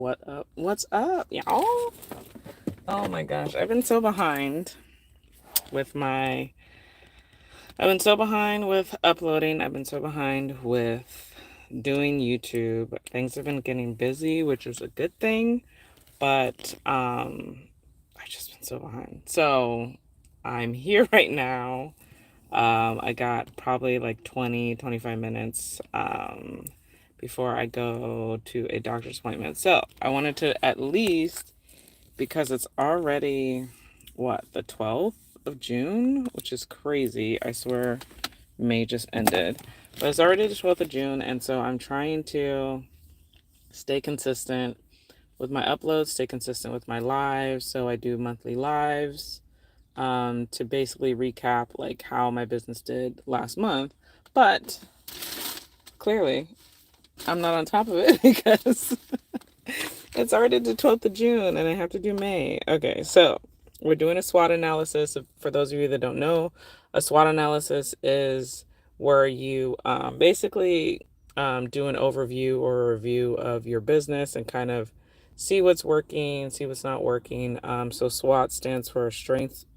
What up? What's up, y'all? Oh my gosh, I've been so behind with my. I've been so behind with uploading. I've been so behind with doing YouTube. Things have been getting busy, which is a good thing, but I've just been so behind. So I'm here right now. I got probably like 20, 25 minutes before I go to a doctor's appointment. So I wanted to at least, because it's already, what, the 12th of June, which is crazy. I swear May just ended. But it's already the 12th of June, and so I'm trying to stay consistent with my uploads, stay consistent with my lives. So I do monthly lives to basically recap like how my business did last month. But clearly, I'm not on top of it because it's already the 12th of June and I have to do May. Okay, so we're doing a SWOT analysis. For those of you that don't know, a SWOT analysis is where you basically do an overview or a review of your business and kind of see what's working, see what's not working. So SWOT stands for strengths,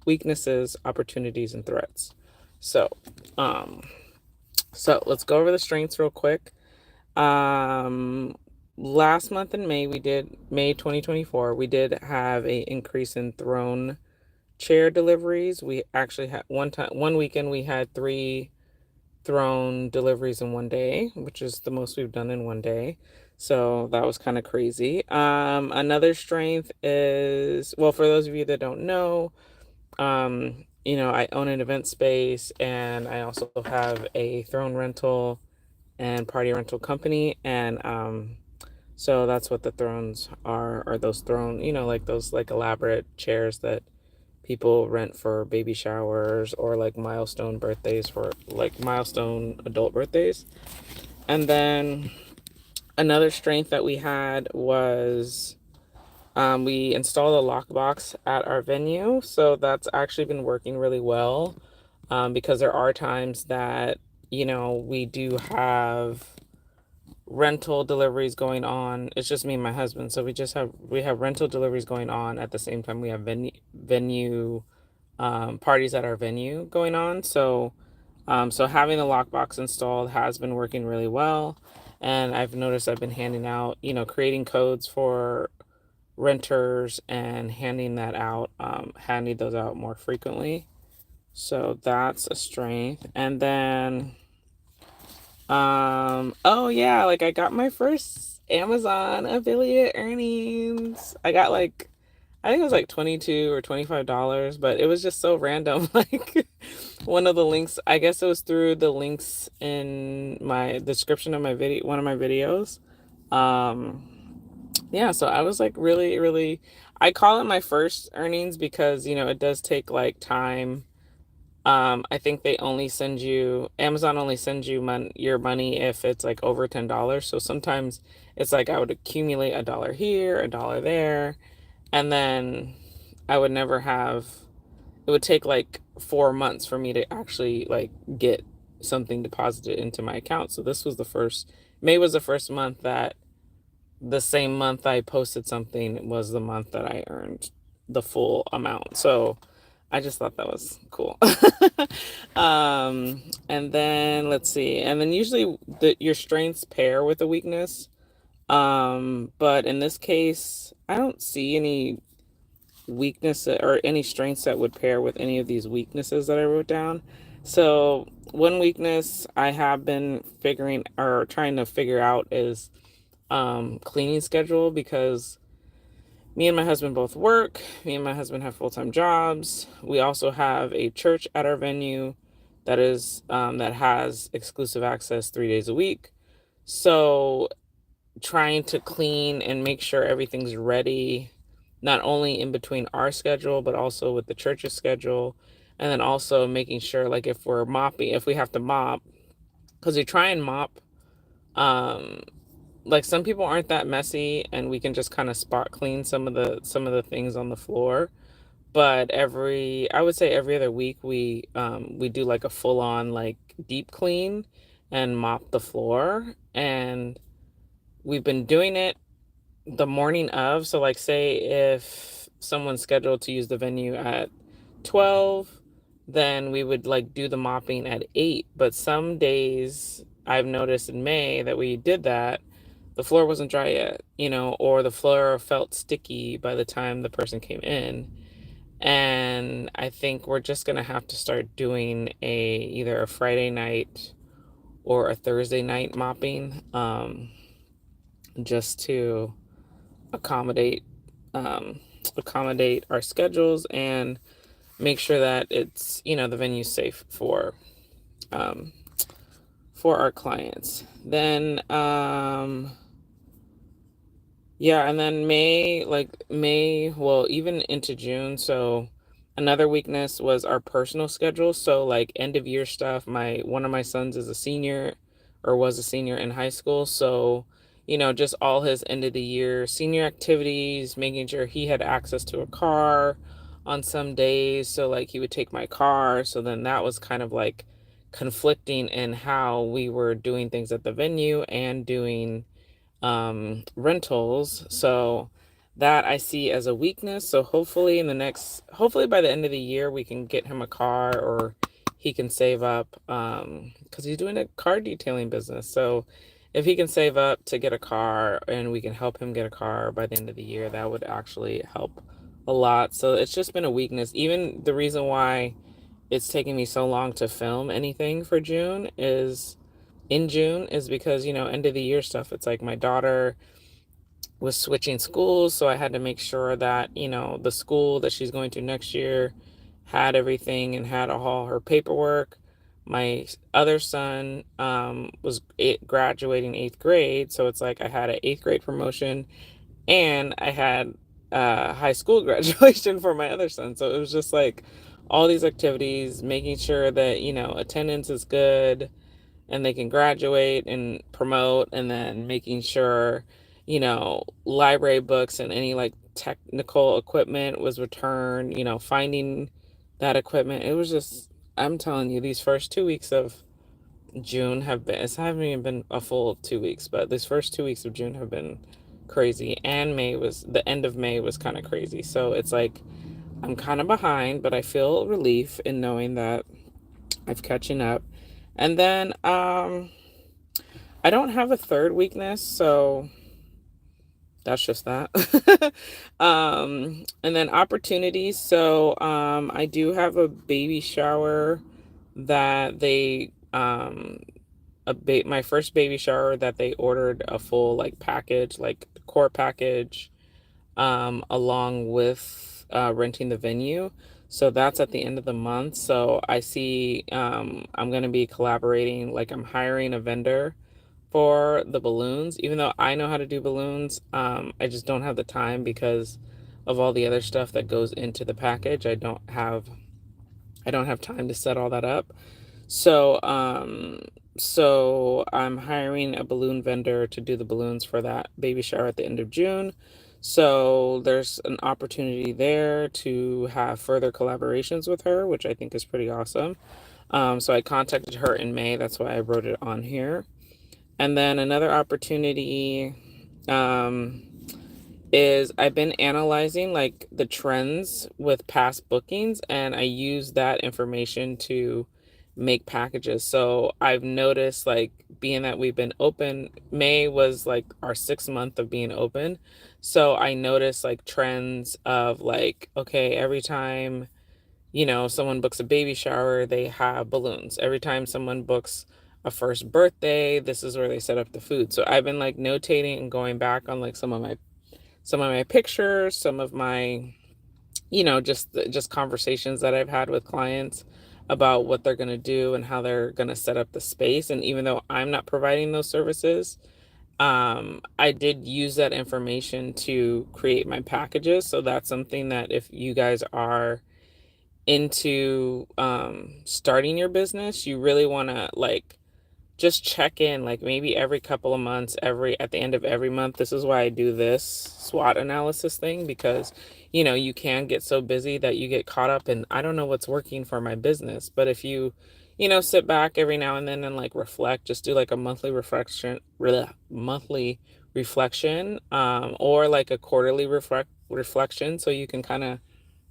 weaknesses, opportunities, and threats. So, um, so let's go over the strengths real quick. Um, Last month in May 2024, we did have a increase in throne chair deliveries. We actually had one weekend we had 3 throne deliveries in one day, which is the most we've done in one day. So that was kind of crazy. Another strength is, well, for those of you that don't know, I own an event space and I also have a throne rental and party rental company. And so that's what the thrones are those throne, like those like elaborate chairs that people rent for baby showers or like milestone birthdays, for like milestone adult birthdays. And then another strength that we had was we installed a lockbox at our venue. So that's actually been working really well, because there are times that, we do have rental deliveries going on. It's just me and my husband. So we have rental deliveries going on at the same time we have venue parties at our venue going on. So having the lockbox installed has been working really well. And I've noticed I've been handing out, creating codes for renters and handing those out more frequently. So that's a strength. And then, oh yeah, like I got my first Amazon affiliate earnings. I think it was like 22 or $25, but it was just so random. Like one of the links, I guess it was through the links in my description of my video, one of my videos. Um, yeah, so I was like really, really, I call it my first earnings because, it does take like time. I think Amazon only sends you your money if it's like over $10. So sometimes it's like I would accumulate $1 here, $1 there, and then I would never have, it would take like 4 months for me to actually like get something deposited into my account. So May was the first month that the same month I posted something was the month that I earned the full amount. So I just thought that was cool. And then let's see. And then usually your strengths pair with a weakness. But in this case, I don't see any weakness or any strengths that would pair with any of these weaknesses that I wrote down. So one weakness I have been figuring or trying to figure out is cleaning schedule, because me and my husband both work. Me and my husband have full-time jobs. We also have a church at our venue that has exclusive access 3 days a week. So trying to clean and make sure everything's ready, not only in between our schedule, but also with the church's schedule. And then also making sure, like, if we have to mop, because we try and mop, um, like some people aren't that messy and we can just kind of spot clean some of the things on the floor. But I would say every other week we do like a full on like deep clean and mop the floor. And we've been doing it the morning of. So like say if someone's scheduled to use the venue at 12, then we would like do the mopping at 8. But some days I've noticed in May that we did that, the floor wasn't dry yet, or the floor felt sticky by the time the person came in. And I think we're just gonna have to start doing either a Friday night or a Thursday night mopping, just to accommodate um, accommodate our schedules and make sure that it's the venue's safe um, for our clients. Then yeah, and then May, well, even into June. So another weakness was our personal schedule. So like end of year stuff, one of my sons is a senior or was a senior in high school. So, just all his end of the year senior activities, making sure he had access to a car on some days. So like he would take my car. So then that was kind of like conflicting in how we were doing things at the venue and doing rentals. So that I see as a weakness. So hopefully by the end of the year, we can get him a car, or he can save up, because he's doing a car detailing business. So if he can save up to get a car and we can help him get a car by the end of the year, that would actually help a lot. So it's just been a weakness. Even the reason why it's taking me so long to film anything for June is in June is because, end of the year stuff. It's like my daughter was switching schools, so I had to make sure that, the school that she's going to next year had everything and had all her paperwork. My other son was graduating 8th grade, so it's like I had an 8th grade promotion and I had high school graduation for my other son. So it was just like all these activities, making sure that, attendance is good and they can graduate and promote, and then making sure, library books and any like technical equipment was returned, finding that equipment. It was just, I'm telling you, these first 2 weeks of June it haven't even been a full 2 weeks, but these first 2 weeks of June have been crazy. And the end of May was kind of crazy. So it's like, I'm kind of behind, but I feel relief in knowing that I've catching up. And then I don't have a third weakness, so that's just that. And then opportunities. So I do have a baby shower that my first baby shower that they ordered a full like package, like core package, along with renting the venue. So that's at the end of the month. So I see I'm going to be collaborating, like I'm hiring a vendor for the balloons, even though I know how to do balloons. I just don't have the time because of all the other stuff that goes into the package. I don't have time to set all that up. So I'm hiring a balloon vendor to do the balloons for that baby shower at the end of June. So there's an opportunity there to have further collaborations with her, which I think is pretty awesome. So I contacted her in May. That's why I wrote it on here. And then another opportunity is I've been analyzing like the trends with past bookings, and I use that information to make packages. So I've noticed, like, being that we've been open, May was like our 6th month of being open. So I noticed like trends of like, okay, every time, someone books a baby shower, they have balloons. Every time someone books a first birthday, this is where they set up the food. So I've been like notating and going back on like some of my pictures, some of my, just conversations that I've had with clients about what they're going to do and how they're going to set up the space. And even though I'm not providing those services, I did use that information to create my packages. So that's something that if you guys are into starting your business, you really want to like just check in, like maybe every couple of months, at the end of every month. This is why I do this SWOT analysis thing, because you can get so busy that you get caught up in, I don't know what's working for my business. But if you sit back every now and then and like reflect, just do like a monthly reflection, or like a quarterly reflection, so you can kind of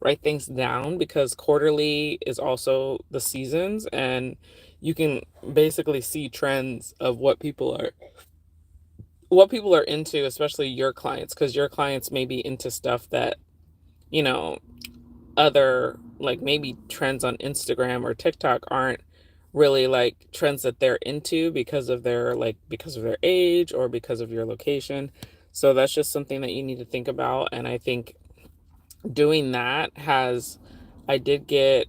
write things down, because quarterly is also the seasons, and you can basically see trends of what people are into, especially your clients, because your clients may be into stuff that, you know, other, like maybe trends on Instagram or TikTok aren't really like trends that they're into, because of their age or because of your location. So that's just something that you need to think about. And I think doing that has, I did get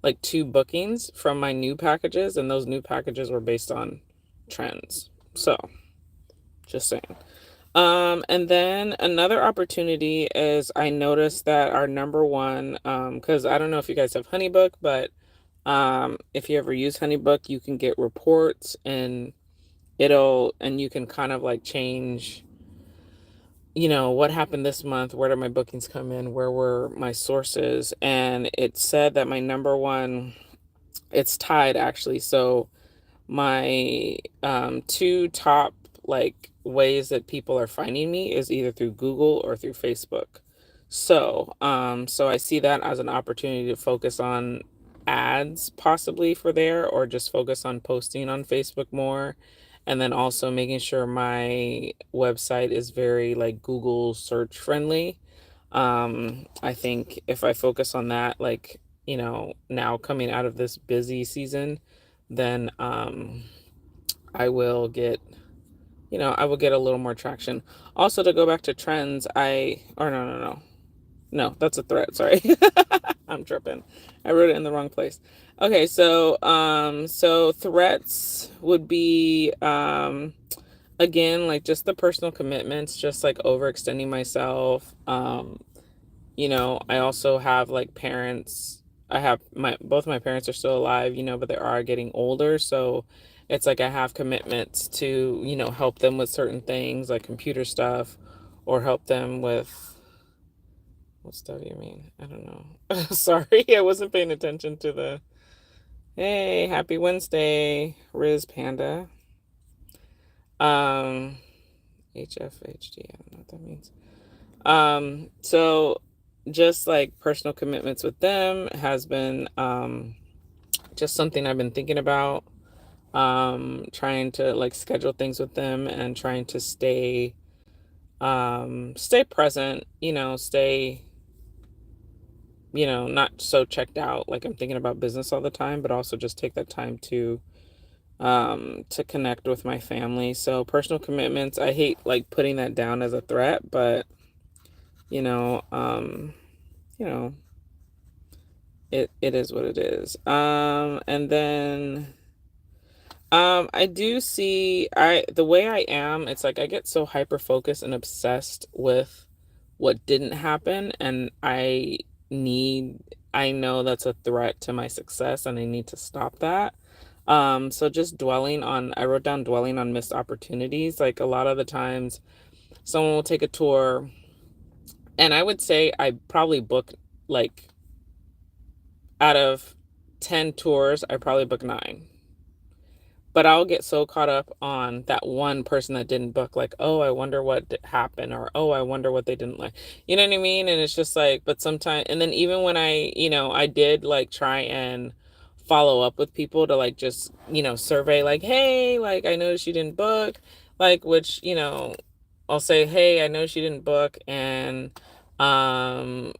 like 2 bookings from my new packages, and those new packages were based on trends. So just saying. And then another opportunity is, I noticed that our number one, because I don't know if you guys have HoneyBook, but if you ever use HoneyBook, you can get reports, and you can kind of like change, what happened this month, where did my bookings come in, where were my sources, and it said that my number one, it's tied actually. So my two top like ways that people are finding me is either through Google or through Facebook. So I see that as an opportunity to focus on ads possibly for there, or just focus on posting on Facebook more. And then also making sure my website is very like Google search friendly. I think if I focus on that, like, now coming out of this busy season, then I will get, I will get a little more traction. Also, to go back to trends, or no, no, no. No, that's a threat. Sorry. I'm tripping. I wrote it in the wrong place. Okay, so threats would be, again, like just the personal commitments, just like overextending myself. I also have like parents. I have both my parents are still alive, but they are getting older. So it's like I have commitments to, help them with certain things like computer stuff, or help them with, what stuff do you mean? I don't know. Sorry, I wasn't paying attention to hey, happy Wednesday, Riz Panda. Um, HFHD, I don't know what that means. So just like personal commitments with them has been just something I've been thinking about. Trying to like schedule things with them, and trying to stay present, stay, not so checked out, like I'm thinking about business all the time, but also just take that time to connect with my family. So personal commitments, I hate like putting that down as a threat, but you know, um, you know, it is what it is. And then I do see, the way I am, it's like I get so hyper focused and obsessed with what didn't happen, and I know that's a threat to my success, and I need to stop that. So just I wrote down dwelling on missed opportunities. Like a lot of the times someone will take a tour, and I would say I probably book like, out of 10 tours, I probably book 9. But I'll get so caught up on that one person that didn't book, like, oh, I wonder what happened, or oh, I wonder what they didn't like. You know what I mean? And it's just like, but sometimes, and then even when I did like try and follow up with people to like just, survey, like, hey, like, I noticed you didn't book, like, which, I'll say, hey, I know she didn't book, and um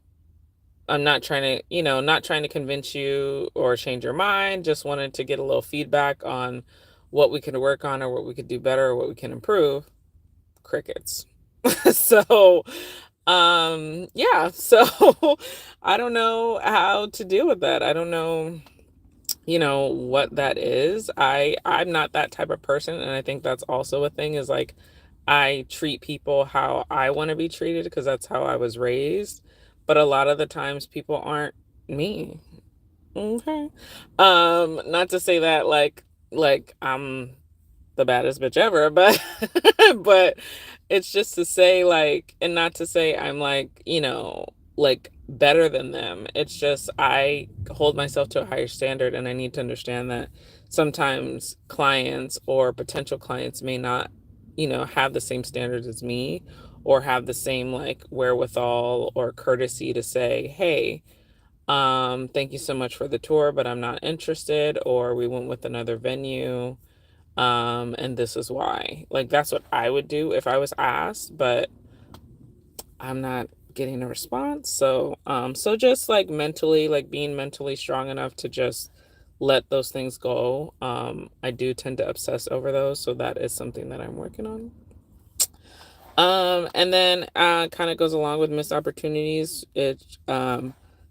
I'm not trying to, not trying to convince you or change your mind. Just wanted to get a little feedback on what we could work on, or what we could do better, or what we can improve. Crickets. So, yeah. So I don't know how to deal with that. I don't know, what that is. I'm not that type of person, and I think that's also a thing, is like I treat people how I want to be treated, because that's how I was raised. But a lot of the times people aren't me. Okay. Not to say that like I'm the baddest bitch ever, but but it's just to say, like, and not to say I'm like, like better than them. It's just I hold myself to a higher standard, and I need to understand that sometimes clients or potential clients may not have the same standards as me, or have the same like wherewithal or courtesy to say, hey, thank you so much for the tour, but I'm not interested, or we went with another venue, and this is why. Like, that's what I would do if I was asked, but I'm not getting a response. So just like mentally, like being mentally strong enough to just let those things go. I do tend to obsess over those, so that is something that I'm working on. And then kind of goes along with missed opportunities.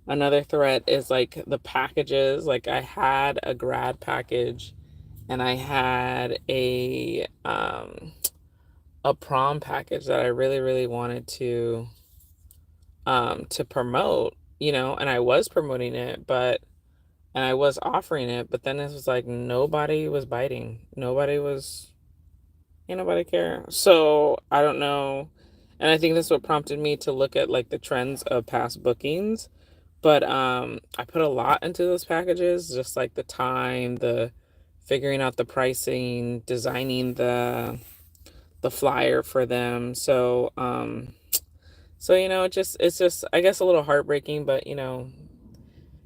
Another threat is like the packages. Like, I had a grad package, and I had a prom package that I really, really wanted to promote, and I was promoting it, and I was offering it, but then it was like nobody was biting. Ain't nobody care. So I don't know. And I think that's what prompted me to look at like the trends of past bookings. But I put a lot into those packages, just like the time, the figuring out the pricing, designing the flyer for them. So it's just I guess a little heartbreaking, but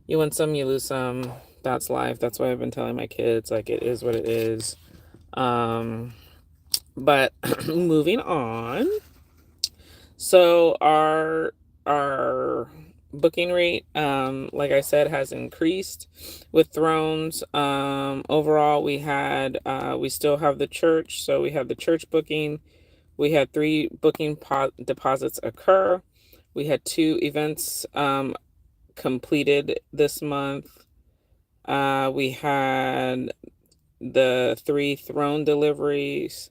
you win some, you lose some. That's life. That's why I've been telling my kids, like, it is what it is. Um but moving on. So our booking rate, like I said, has increased with Thrones. Overall, we still have the church, so we have the church booking. We had 3 booking deposits occur. We had 2 events completed this month. We had the 3 throne deliveries,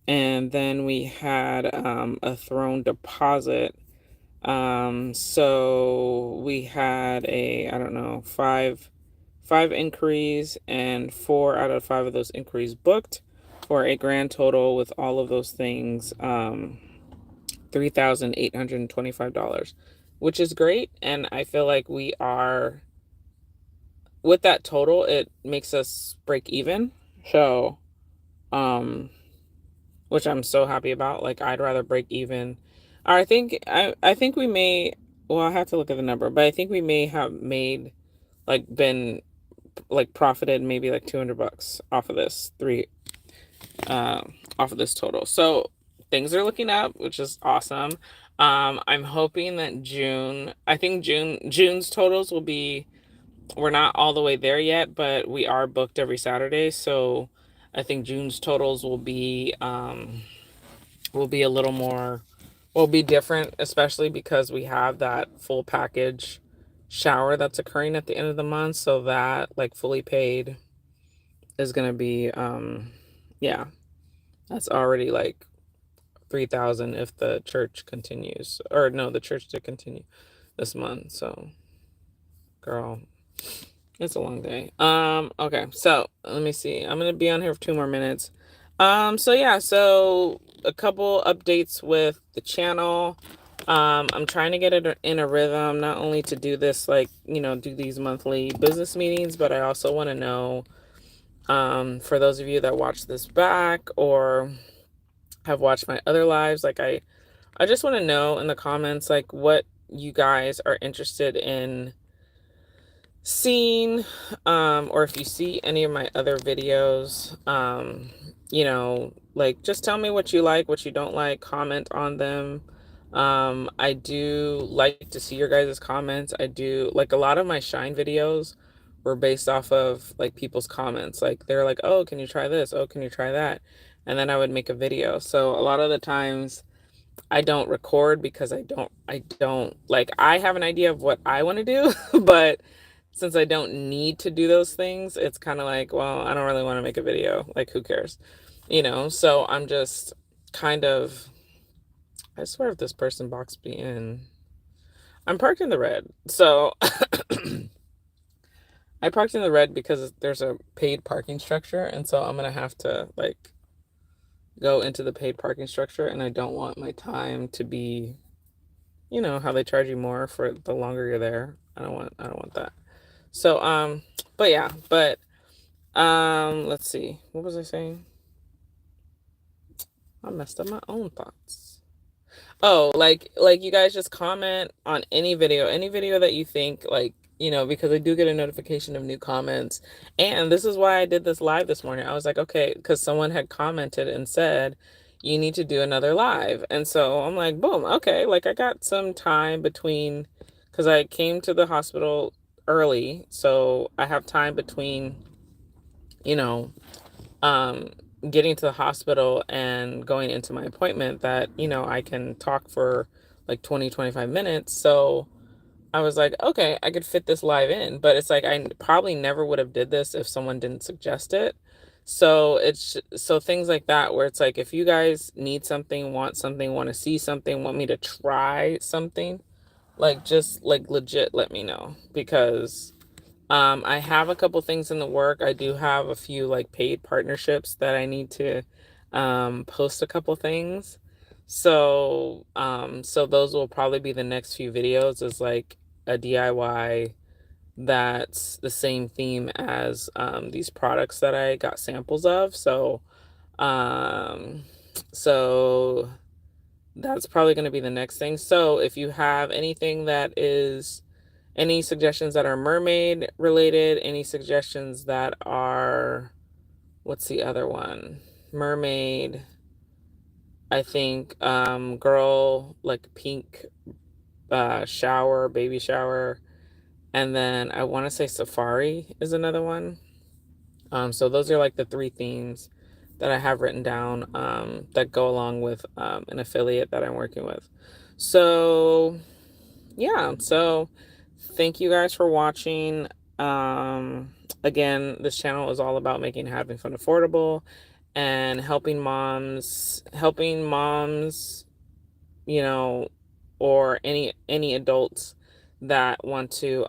and then we had a throne deposit. So we had I don't know, 5 inquiries, and 4 out of 5 of those inquiries booked, for a grand total with all of those things, $3,825, which is great. And I feel like we are, with that total, it makes us break even. So, um, which I'm so happy about. Like, I'd rather break even. I think we may, well, I have to look at the number, but I think we may have made, like, been like profited maybe like $200 off of this off of this total. So things are looking up, which is awesome. I'm hoping that I think June's totals will be, we're not all the way there yet, but we are booked every Saturday. So I think June's totals will be a little more, will be different, especially because we have that full package shower that's occurring at the end of the month. So that, like, fully paid is going to be, yeah, that's already like 3,000 if the church continues, or no, the church did continue this month. So, girl, it's a long day. Okay, so let me see. I'm gonna be on here for 2 more minutes. So yeah, so a couple updates with the channel. I'm trying to get it in a rhythm, not only to do this, like, do these monthly business meetings, but I also want to know, for those of you that watch this back or have watched my other lives, like, I just want to know in the comments, like, what you guys are interested in seeing, or if you see any of my other videos, like, just tell me what you like, what you don't like, comment on them. I do like to see your guys' comments. I do, like, a lot of my Shine videos were based off of, like, people's comments. Like, they're like, oh, can you try this? Oh, can you try that? And then I would make a video. So a lot of the times I don't record because I don't like, I have an idea of what I want to do, but since I don't need to do those things, it's kind of like, well, I don't really want to make a video. Like, who cares? So I'm just kind of, I swear if this person boxed me in. I'm parked in the red. So I parked in the red because there's a paid parking structure. And so I'm going to have to, like, go into the paid parking structure. And I don't want my time to be, how they charge you more for the longer you're there. I don't want that. So, but yeah, let's see. What was I saying? I messed up my own thoughts. Oh, you guys just comment on any video that you think like, because I do get a notification of new comments. And this is why I did this live this morning. I was like, okay, because someone had commented and said, you need to do another live. And so I'm like, boom, okay, like I got some time between, because I came to the hospital early, so I have time between, you know, um, getting to the hospital and going into my appointment that, I can talk for like 20-25 minutes. So I was like, okay, I could fit this live in, but it's like I probably never would have did this if someone didn't suggest it. So so things like that where it's like if you guys need something, want to see something, want me to try something, like just like legit let me know, because I have a couple things in the work. I do have a few like paid partnerships that I need to post a couple things. So those will probably be the next few videos, is like a DIY that's the same theme as these products that I got samples of. Um, so that's probably going to be the next thing. So if you have anything that is any suggestions that are mermaid related, any suggestions that are, what's the other one? Mermaid, I think, girl, like pink, shower, baby shower. And then I want to say safari is another one. So those are like the three themes that I have written down, that go along with, an affiliate that I'm working with. So yeah, so thank you guys for watching. Again, this channel is all about making having fun affordable and helping moms, you know, or any adults that want to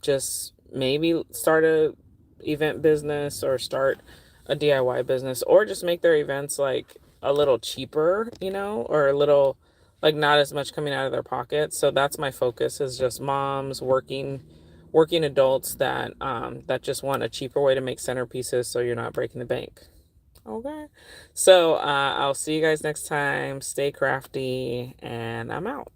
just maybe start a event business or start a DIY business, or just make their events like a little cheaper, or a little like not as much coming out of their pocket. So that's my focus, is just moms, working adults that just want a cheaper way to make centerpieces so you're not breaking the bank. Okay. So I'll see you guys next time. Stay crafty, and I'm out.